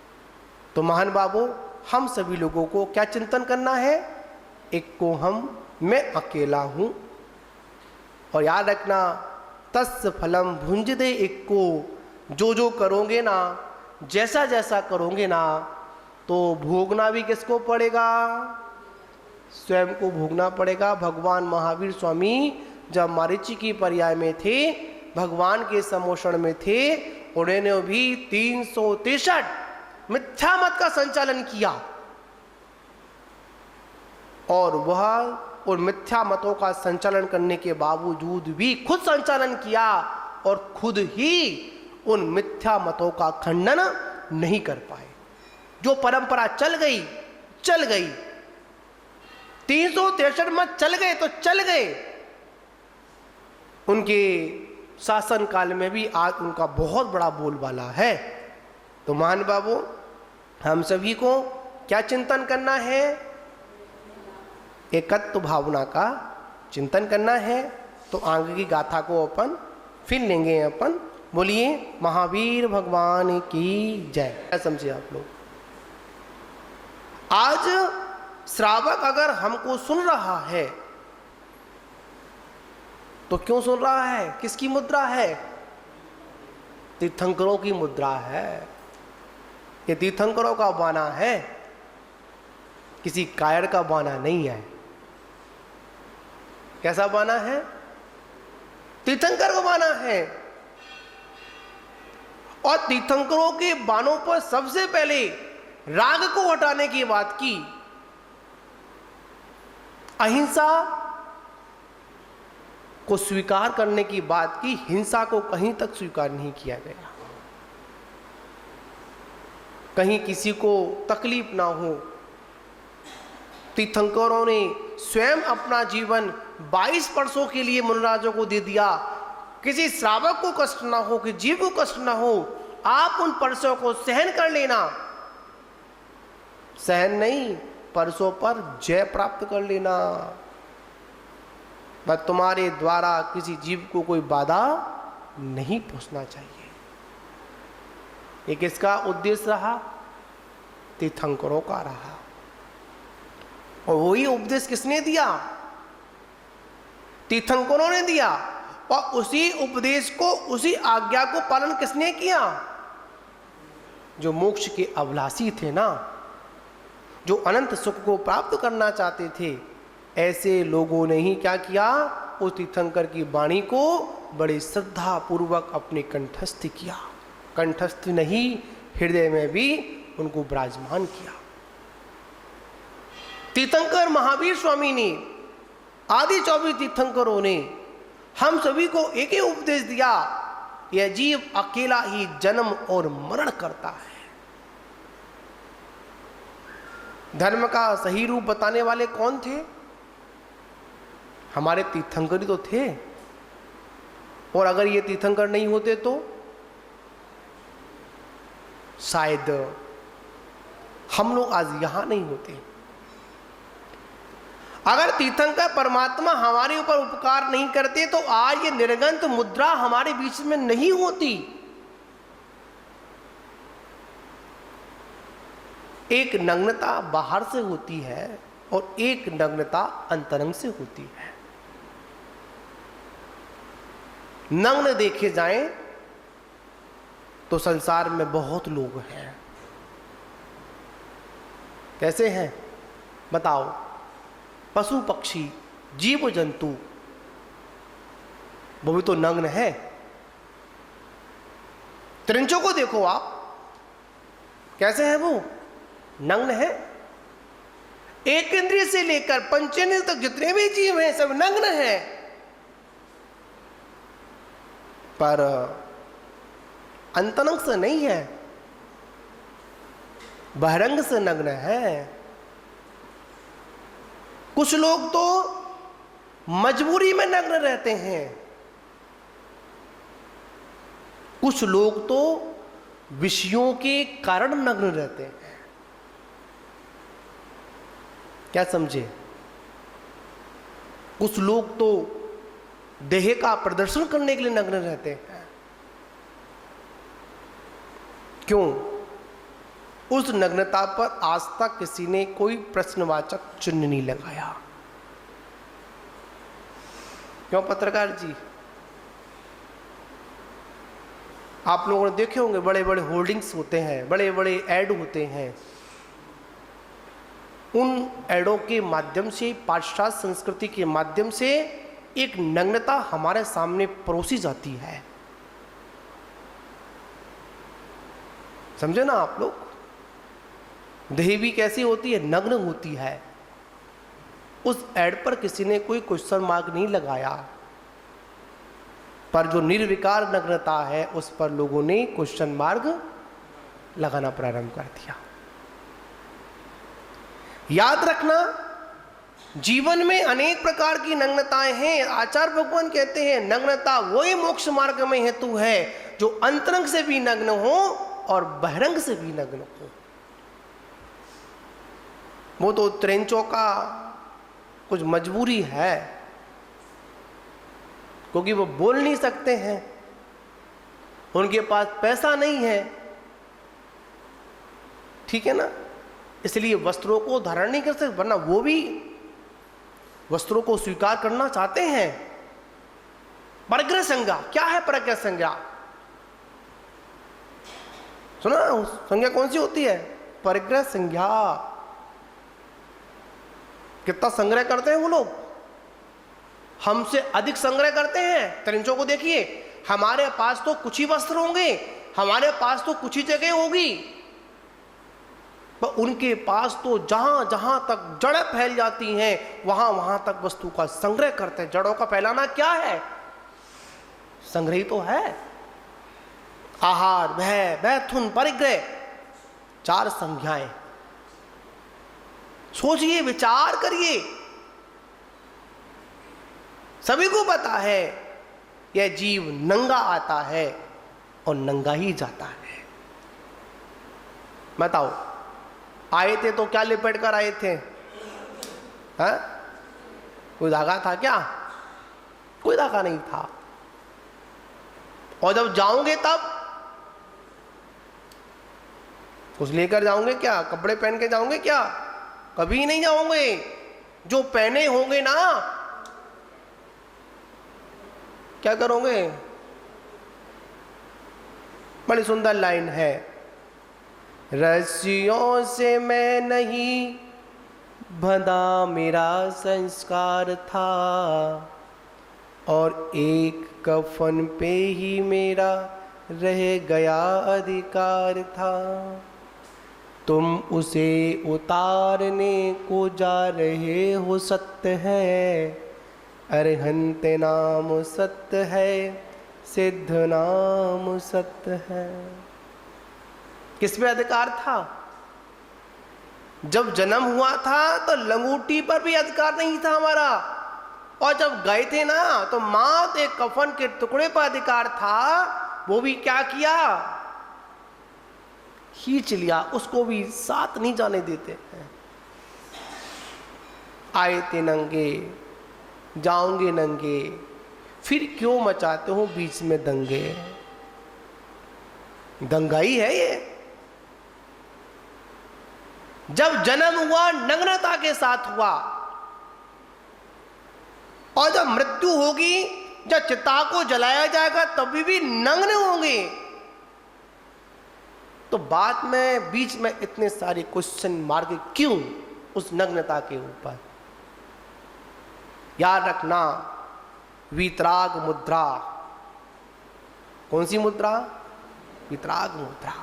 तो महान बाबू, हम सभी लोगों को क्या चिंतन करना है? एक को हम, मैं अकेला हूं। और याद रखना, तस् फलम भुंज दे एक को। जो जो करोगे ना, जैसा जैसा करोगे ना, तो भोगना भी किसको पड़ेगा? स्वयं को भोगना पड़ेगा। भगवान महावीर स्वामी जब मारीची की पर्याय में थे, भगवान के समोषण में थे, उन्होंने भी 363 मिथ्या मत का संचालन किया। और वह उन मिथ्या मतों का संचालन करने के बावजूद भी खुद संचालन किया और खुद ही उन मिथ्या मतों का खंडन नहीं कर पाए। जो परंपरा चल गई, चल गई। 363 मत चल गए तो चल गए। उनके शासन काल में भी आज उनका बहुत बड़ा बोलबाला है। तो महान बाबू, हम सभी को क्या चिंतन करना है? एकत्व भावना का चिंतन करना है। तो आगे की गाथा को अपन फिर लेंगे। अपन बोलिए महावीर भगवान की जय। क्या समझे आप लोग? आज श्रावक अगर हमको सुन रहा है तो क्यों सुन रहा है? किसकी मुद्रा है? तीर्थंकरों की मुद्रा है। ये तीर्थंकरों का बाना है, किसी कायर का बाना नहीं है। कैसा बाना है? तीर्थंकर का बाना है। और तीर्थंकरों के बानों पर सबसे पहले राग को हटाने की बात की, अहिंसा को स्वीकार करने की बात की, हिंसा को कहीं तक स्वीकार नहीं किया गया। कहीं किसी को तकलीफ ना हो। तीर्थंकरों ने स्वयं अपना जीवन 22 वर्षों के लिए मुनिराजों को दे दिया। किसी श्रावक को कष्ट ना हो, कि जीव को कष्ट ना हो, आप उन परसों को सहन कर लेना। सहन नहीं, परसों पर जय प्राप्त कर लेना। बस तुम्हारे द्वारा किसी जीव को कोई बाधा नहीं पहुंचना चाहिए। ये किसका उद्देश्य रहा? तीर्थंकरों का रहा। और वही उपदेश किसने दिया? तीर्थंकरों ने दिया। और उसी उपदेश को, उसी आज्ञा को पालन किसने किया? जो मोक्ष के अभिलाषी थे ना, जो अनंत सुख को प्राप्त करना चाहते थे, ऐसे लोगों ने ही क्या किया? उस तीर्थंकर की वाणी को बड़ी श्रद्धा पूर्वक अपने कंठस्थ किया। कंठस्थ नहीं, हृदय में भी उनको विराजमान किया। तीर्थंकर महावीर स्वामी ने, आदि 24 तीर्थंकरों ने हम सभी को एक ही उपदेश दिया, यह जीव अकेला ही जन्म और मरण करता है। धर्म का सही रूप बताने वाले कौन थे? हमारे तीर्थंकर ही तो थे। और अगर ये तीर्थंकर नहीं होते तो शायद हम लोग आज यहां नहीं होते। अगर तीर्थंकर परमात्मा हमारे ऊपर उपकार नहीं करते तो आज ये निर्गंत मुद्रा हमारे बीच में नहीं होती। एक नग्नता बाहर से होती है और एक नग्नता अंतरंग से होती है। नग्न देखे जाएं तो संसार में बहुत लोग हैं। कैसे हैं बताओ? पशु पक्षी जीव जंतु, वो भी तो नग्न है। त्रिंचों को देखो आप, कैसे है वो? नग्न है। एक इंद्रिय से लेकर पंचेंद्रिय तक जितने भी जीव हैं सब नग्न हैं। पर अंतरंग से नहीं है, बहिरंग से नग्न है। कुछ लोग तो मजबूरी में नग्न रहते हैं, कुछ लोग तो विषयों के कारण नग्न रहते हैं। क्या समझे? कुछ लोग तो देह का प्रदर्शन करने के लिए नग्न रहते हैं। क्यों? उस नग्नता पर आज तक किसी ने कोई प्रश्नवाचक चिन्ह नहीं लगाया। क्यों पत्रकार जी? आप लोगों ने देखे होंगे बड़े बड़े होर्डिंग्स होते हैं, बड़े बड़े ऐड होते हैं। उन ऐडों के माध्यम से, पाश्चात्य संस्कृति के माध्यम से एक नग्नता हमारे सामने परोसी जाती है। समझे ना आप लोग? देह भी कैसी होती है? नग्न होती है। उस ऐड पर किसी ने कोई क्वेश्चन मार्क नहीं लगाया, पर जो निर्विकार नग्नता है उस पर लोगों ने क्वेश्चन मार्क लगाना प्रारंभ कर दिया। याद रखना, जीवन में अनेक प्रकार की नग्नताएं हैं। आचार्य भगवान कहते हैं नग्नता वही मोक्ष मार्ग में हेतु है जो अंतरंग से भी नग्न हो और बहिरंग से भी नग्न हो। वो तो त्रेंचों का कुछ मजबूरी है, क्योंकि वो बोल नहीं सकते हैं, उनके पास पैसा नहीं है, ठीक है ना, इसलिए वस्त्रों को धारण नहीं कर सकते, वरना वो भी वस्त्रों को स्वीकार करना चाहते हैं। परिग्रह संज्ञा क्या है? परिग्रह संज्ञा सुना? संज्ञा कौन सी होती है? परिग्रह संज्ञा। कितना संग्रह करते हैं वो लोग? हमसे अधिक संग्रह करते हैं। त्रिंचों को देखिए, हमारे पास तो कुछ ही वस्त्र होंगे, हमारे पास तो कुछ ही जगह होगी, पर उनके पास तो जहां जहां तक जड़ फैल जाती हैं वहां वहां तक वस्तु का संग्रह करते हैं। जड़ों का फैलाना क्या है? संग्रह तो है। आहार, भय, मैथुन, परिग्रह, 4 संज्ञाएं। सोचिए, विचार करिए। सभी को पता है यह जीव नंगा आता है और नंगा ही जाता है। बताओ, आए थे तो क्या लिपट कर आए थे? हाँ? कोई धागा था क्या? कोई धागा नहीं था। और जब जाओगे तब कुछ लेकर जाओगे क्या? कपड़े पहन के जाओगे क्या? कभी नहीं जाओगे। जो पहने होंगे ना, क्या करोगे? बड़ी सुंदर लाइन है, रस्सियों से मैं नहीं बंधा मेरा संस्कार था, और एक कफन पे ही मेरा रह गया अधिकार था। तुम उसे उतारने को जा रहे हो, सत्य है अरहंत नाम सत्य है, सिद्ध नाम सत्य है। किस पे अधिकार था? जब जन्म हुआ था तो लंगूटी पर भी अधिकार नहीं था हमारा, और जब गए थे ना तो मात्र एक कफन के टुकड़े पर अधिकार था। वो भी क्या किया? खींच लिया, उसको भी साथ नहीं जाने देते हैं। आए थे नंगे, जाओगे नंगे, फिर क्यों मचाते हो बीच में दंगे? दंगाई है ये। जब जन्म हुआ नग्नता के साथ हुआ, और जब मृत्यु होगी, जब चिता को जलाया जाएगा तभी भी नग्न होंगे। तो बाद में बीच में इतने सारे क्वेश्चन मार्क क्यों उस नग्नता के ऊपर? याद रखना, वितराग मुद्रा। कौन सी मुद्रा? वितराग मुद्रा,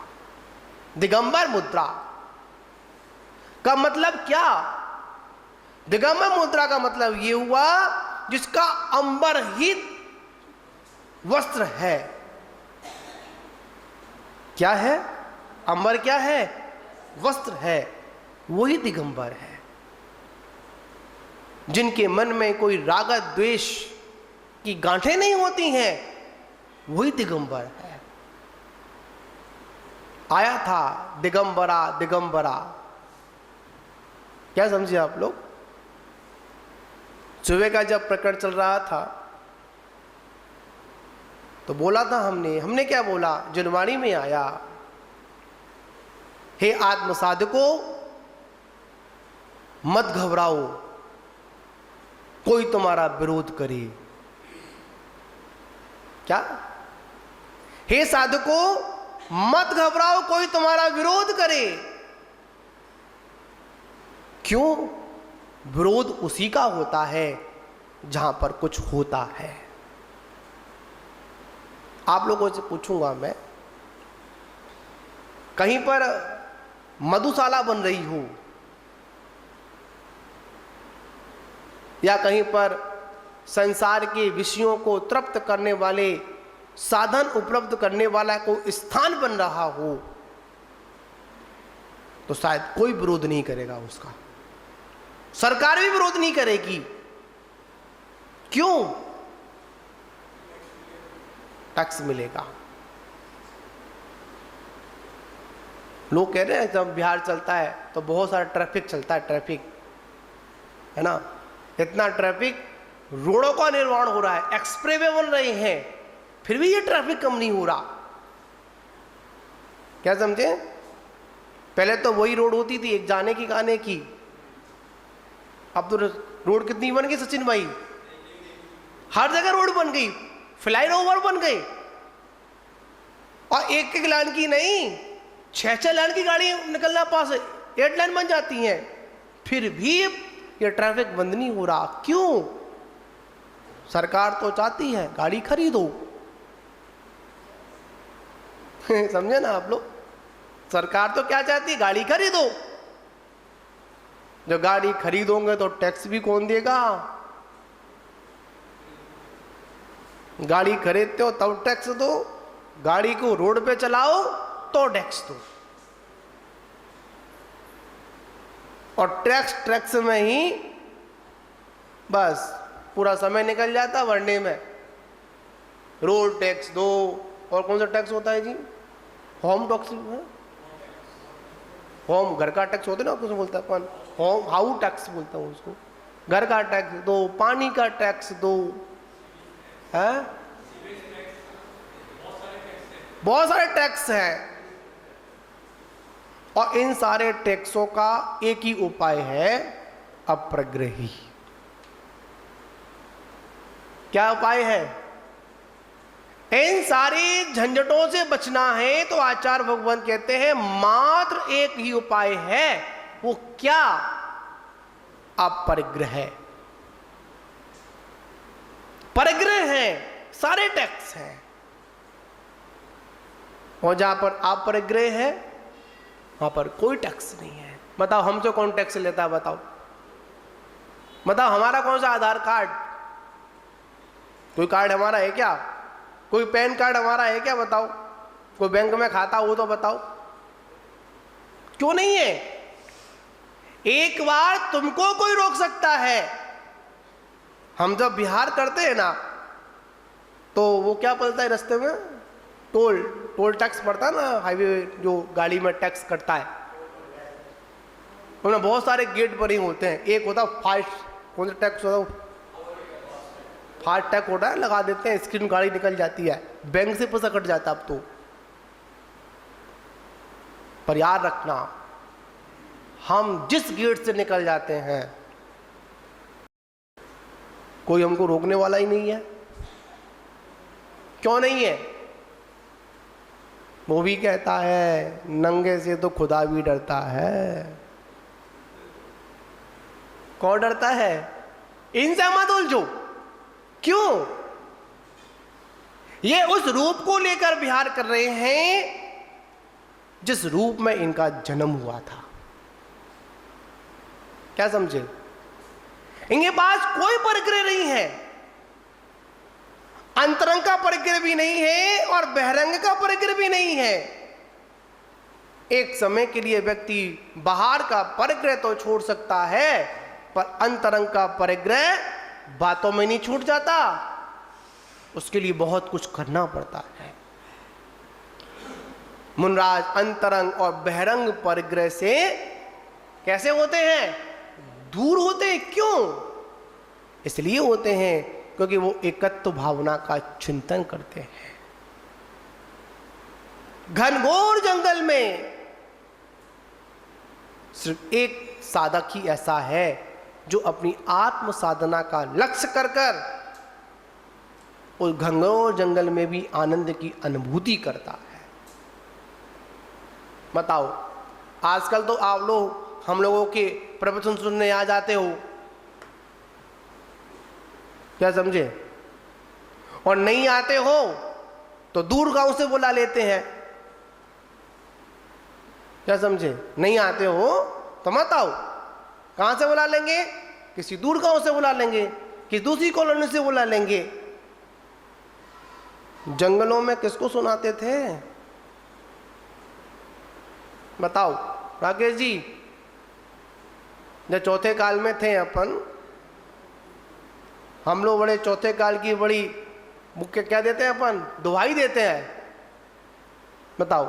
दिगंबर मुद्रा का मतलब क्या? दिगंबर मुद्रा का मतलब यह हुआ जिसका अंबरहित वस्त्र है। क्या है? अंबर क्या है? वस्त्र है। वही दिगंबर है। जिनके मन में कोई राग द्वेष की गांठें नहीं होती हैं, वही दिगंबर है। आया था दिगंबरा दिगंबरा, क्या समझे आप लोग? सुबह का जब प्रकट चल रहा था तो बोला था हमने क्या बोला? जनवाणी में आया, हे आत्म साधको मत घबराओ, कोई तुम्हारा विरोध करे। क्या? हे साधको मत घबराओ, कोई तुम्हारा विरोध करे। क्यों? विरोध उसी का होता है जहां पर कुछ होता है। आप लोगों से पूछूंगा मैं, कहीं पर मधुशाला बन रही हो, या कहीं पर संसार के विषयों को तृप्त करने वाले साधन उपलब्ध करने वाला कोई स्थान बन रहा हो, तो शायद कोई विरोध नहीं करेगा उसका। सरकार भी विरोध नहीं करेगी। क्यों? टैक्स मिलेगा। लोग कह रहे हैं जब बिहार चलता है तो बहुत सारा ट्रैफिक चलता है, ट्रैफिक है ना, इतना ट्रैफिक, रोडों का निर्माण हो रहा है, एक्सप्रेसवे बन रहे हैं, फिर भी ये ट्रैफिक कम नहीं हो रहा। क्या समझे? पहले तो वही रोड होती थी, एक जाने की आने की। अब तो रोड कितनी बन गई सचिन भाई? हर जगह रोड बन गई, फ्लाईओवर बन गई, और एक एक लाइन की नहीं, 6-6 लाइन की गाड़ी निकलना पास है, 8 लाइन बन जाती हैं, फिर भी ये ट्रैफिक बंद नहीं हो रहा। क्यों? सरकार तो चाहती है गाड़ी खरीदो। समझे ना आप लोग? सरकार तो क्या चाहती है? गाड़ी खरीदो। जब गाड़ी खरीदोगे तो टैक्स भी कौन देगा? गाड़ी खरीदते हो तब टैक्स दो, गाड़ी को रोड पे चलाओ तो टैक्स दो, और टैक्स में ही बस पूरा समय निकल जाता भरने में। रोड टैक्स दो, और कौन सा टैक्स होता है जी? होम टैक्स है, होम घर का टैक्स होता है ना, कुछ बोलता है अपन, होम हाउस टैक्स बोलता हूँ उसको। घर का टैक्स दो, पानी का टैक्स दो, है बहुत सारे टैक्स हैं। और इन सारे टैक्सों का एक ही उपाय है, अप्रग्रही। क्या उपाय है? इन सारी झंझटों से बचना है तो आचार्य भगवान कहते हैं मात्र एक ही उपाय है। वो क्या? अपरिग्रह। परिग्रह है, सारे टैक्स हैं, और जहां पर अपरिग्रह है वहां पर कोई टैक्स नहीं है। बताओ हमसे कौन टैक्स लेता है? बताओ बताओ, हमारा कौन सा आधार कार्ड, कोई कार्ड हमारा है क्या? कोई पैन कार्ड हमारा है क्या? बताओ। कोई बैंक में खाता हो तो बताओ, क्यों नहीं है? एक बार तुमको कोई रोक सकता है। हम जब बिहार करते हैं ना तो वो क्या पड़ता है रास्ते में? टोल टैक्स पड़ता है ना, हाईवे जो गाड़ी में टैक्स कटता है, उनमें बहुत सारे गेट बने होते हैं। एक होता है फास्ट, कौन सा टैक्स होता है? फास्ट टैग होता है, लगा देते हैं, स्क्रीन गाड़ी निकल जाती है, बैंक से पैसा कट जाता है अब तो। पर याद रखना, हम जिस गेट से निकल जाते हैं कोई हमको रोकने वाला ही नहीं है। क्यों नहीं है? वो भी कहता है नंगे से तो खुदा भी डरता है। कौन डरता है? इनसे मत उलझो। क्यों? ये उस रूप को लेकर विहार कर रहे हैं जिस रूप में इनका जन्म हुआ था। क्या समझे? इनके पास कोई परिग्रह नहीं है, अंतरंग का परिग्रह भी नहीं है और बहिरंग का परिग्रह भी नहीं है। एक समय के लिए व्यक्ति बाहर का परिग्रह तो छोड़ सकता है, पर अंतरंग का परिग्रह बातों में नहीं छूट जाता, उसके लिए बहुत कुछ करना पड़ता है। मुनराज अंतरंग और बहिरंग परिग्रह से कैसे होते हैं? दूर होते हैं। क्यों? इसलिए होते हैं क्योंकि वो एकत्व भावना का चिंतन करते हैं। घनघोर जंगल में सिर्फ एक साधक ही ऐसा है जो अपनी आत्म साधना का लक्ष्य कर कर उस घनघोर जंगल में भी आनंद की अनुभूति करता है। बताओ, आजकल तो आप लोग हम लोगों के प्रवचन सुनने आ जाते हो, क्या समझे? और नहीं आते हो तो दूर गांव से बुला लेते हैं। क्या समझे? नहीं आते हो तो मत आओ। कहां से बुला लेंगे? किसी दूर गांव से बुला लेंगे, किसी दूसरी कॉलोनी से बुला लेंगे। जंगलों में किसको सुनाते थे? बताओ राकेश जी, जब चौथे काल में थे अपन, हम लोग बड़े चौथे काल की बड़ी मुख्य क्या देते हैं अपन? दुहाई देते हैं। बताओ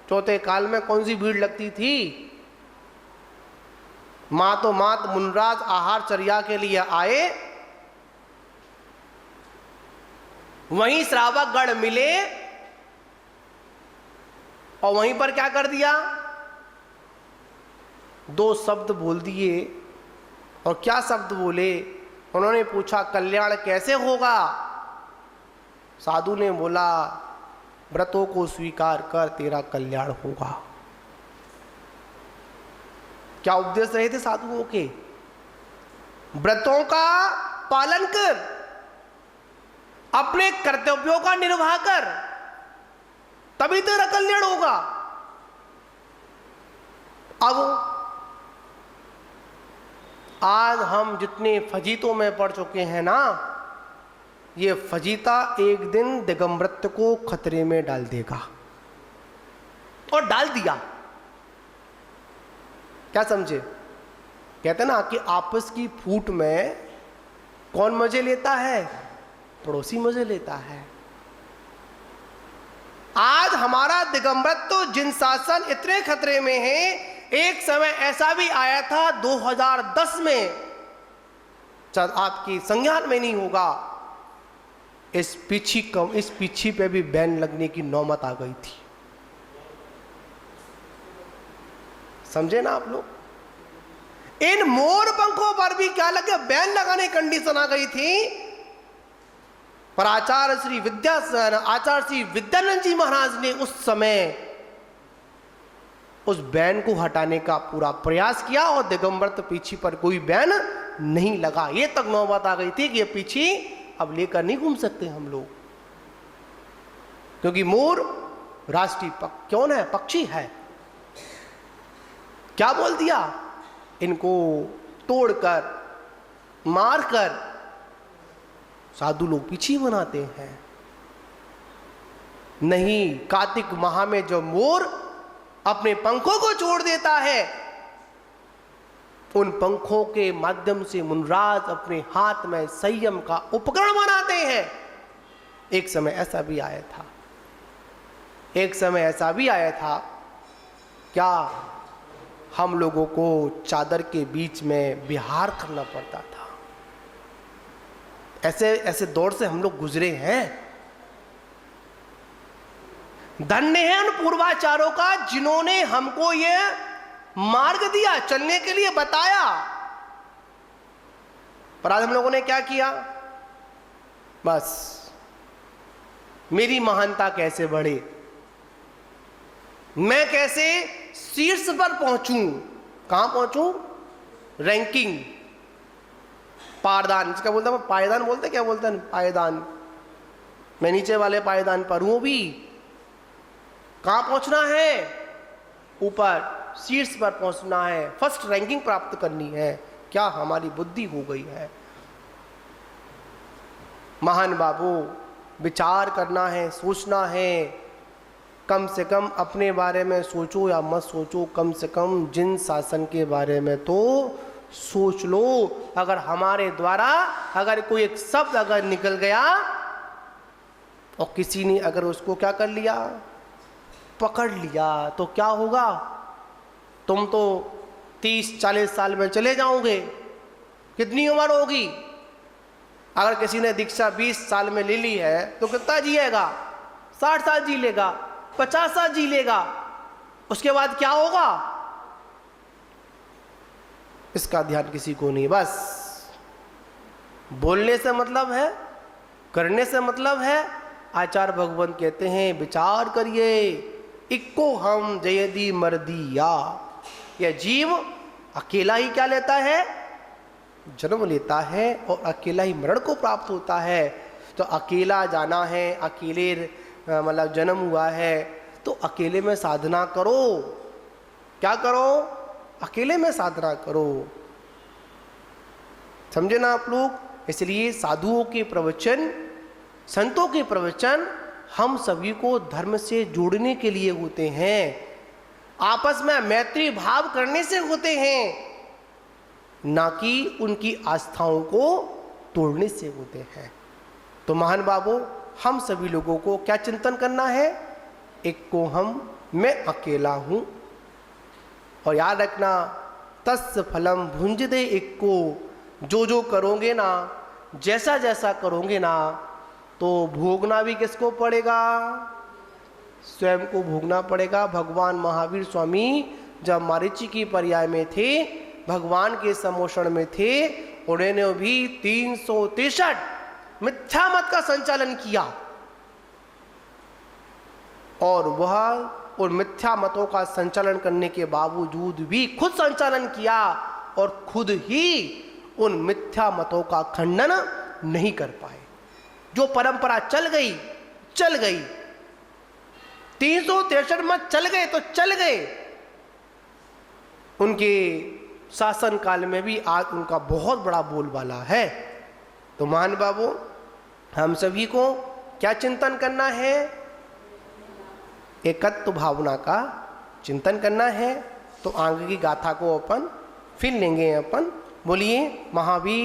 चौथे काल में कौन सी भीड़ लगती थी? मातो मात मुनराज आहार चर्या के लिए आए, वहीं श्रावक गण मिले और वहीं पर क्या कर दिया? दो शब्द बोल दिए। और क्या शब्द बोले? उन्होंने पूछा कल्याण कैसे होगा? साधु ने बोला व्रतों को स्वीकार कर, तेरा कल्याण होगा। क्या उपदेश रहे थे साधुओं के? व्रतों का पालन कर, अपने कर्तव्यों का निर्वाह कर, तभी तेरा कल्याण होगा। अब आज हम जितने फजीतों में पड़ चुके हैं ना, ये फजीता एक दिन दिगंबरत्व को खतरे में डाल देगा, और डाल दिया। क्या समझे? कहते ना कि आपस की फूट में कौन मजे लेता है? पड़ोसी मजे लेता है। आज हमारा दिगंबरत्व जिन शासन इतने खतरे में है, एक समय ऐसा भी आया था 2010 में, शायद आपकी संज्ञान में नहीं होगा, इस पीछी पे भी बैन लगने की नौबत आ गई थी। समझे ना आप लोग? इन मोर पंखों पर भी क्या लगे? बैन लगाने की कंडीशन आ गई थी। पर आचार्य श्री विद्यानंद जी महाराज ने उस समय उस बैन को हटाने का पूरा प्रयास किया और दिगंबर पीछी पर कोई बैन नहीं लगा। ये तक नौबत आ गई थी कि ये पीछी अब लेकर नहीं घूम सकते हम लोग, क्योंकि मोर राष्ट्रीय कौन है? पक्षी है। क्या बोल दिया? इनको तोड़कर मारकर साधु लोग पीछी बनाते हैं। नहीं, कार्तिक माह में जब मोर अपने पंखों को छोड़ देता है, उन पंखों के माध्यम से मुनराज अपने हाथ में संयम का उपकरण बनाते हैं। एक समय ऐसा भी आया था, क्या हम लोगों को चादर के बीच में विहार करना पड़ता था। ऐसे दौर से हम लोग गुजरे हैं। धन्य है उन पूर्वाचारों का जिन्होंने हमको ये मार्ग दिया, चलने के लिए बताया। पर आज हम लोगों ने क्या किया? बस मेरी महानता कैसे बढ़े, मैं कैसे शीर्ष पर पहुंचूं। कहां पहुंचूं? रैंकिंग, पायदान, इसका बोलता है पायदान बोलते, क्या बोलते हैं? पायदान। मैं नीचे वाले पायदान पर हूं भी। कहां पहुंचना है? ऊपर, शीर्ष पर पहुंचना है, फर्स्ट रैंकिंग प्राप्त करनी है। क्या हमारी बुद्धि हो गई है? महान बाबू, विचार करना है, सोचना है। कम से कम अपने बारे में सोचो या मत सोचो, कम से कम जिन शासन के बारे में तो सोच लो। अगर हमारे द्वारा अगर कोई एक शब्द अगर निकल गया और किसी ने अगर उसको क्या कर लिया, पकड़ लिया, तो क्या होगा? तुम तो 30-40 साल में चले जाओगे। कितनी उम्र होगी? अगर किसी ने दीक्षा 20 साल में ले ली है तो कितना जिएगा? 60 साल जी लेगा, 50 साल जी लेगा। उसके बाद क्या होगा? इसका ध्यान किसी को नहीं। बस बोलने से मतलब है, करने से मतलब है। आचार्य भगवान कहते हैं विचार करिए, इक्को हम जयदी मर्दिया। यह जीव अकेला ही क्या लेता है? जन्म लेता है और अकेला ही मरण को प्राप्त होता है। तो अकेला जाना है, अकेले मतलब जन्म हुआ है, तो अकेले में साधना करो। क्या करो? अकेले में साधना करो। समझे ना आप लोग? इसलिए साधुओं के प्रवचन, संतों के प्रवचन हम सभी को धर्म से जोड़ने के लिए होते हैं, आपस में मैत्री भाव करने से होते हैं, ना कि उनकी आस्थाओं को तोड़ने से होते हैं। तो महान बाबू, हम सभी लोगों को क्या चिंतन करना है? एक को हम, मैं अकेला हूं। और याद रखना, तस् फलम भुंज दे एक को। जो जो करोगे ना, जैसा जैसा करोगे ना, तो भोगना भी किसको पड़ेगा? स्वयं को भोगना पड़ेगा। भगवान महावीर स्वामी जब मारीची की पर्याय में थे, भगवान के समोषण में थे, उन्होंने भी 363 मिथ्या मत का संचालन किया। और वह उन मिथ्या मतों का संचालन करने के बावजूद भी खुद संचालन किया और खुद ही उन मिथ्या मतों का खंडन नहीं कर पाए। जो परंपरा चल गई 363 मत चल गए तो चल गए। उनके शासन काल में भी आज उनका बहुत बड़ा बोलबाला है। तो महान बाबू, हम सभी को क्या चिंतन करना है? एकत्व भावना का चिंतन करना है। तो आगे की गाथा को अपन फिर लेंगे। अपन बोलिए महावीर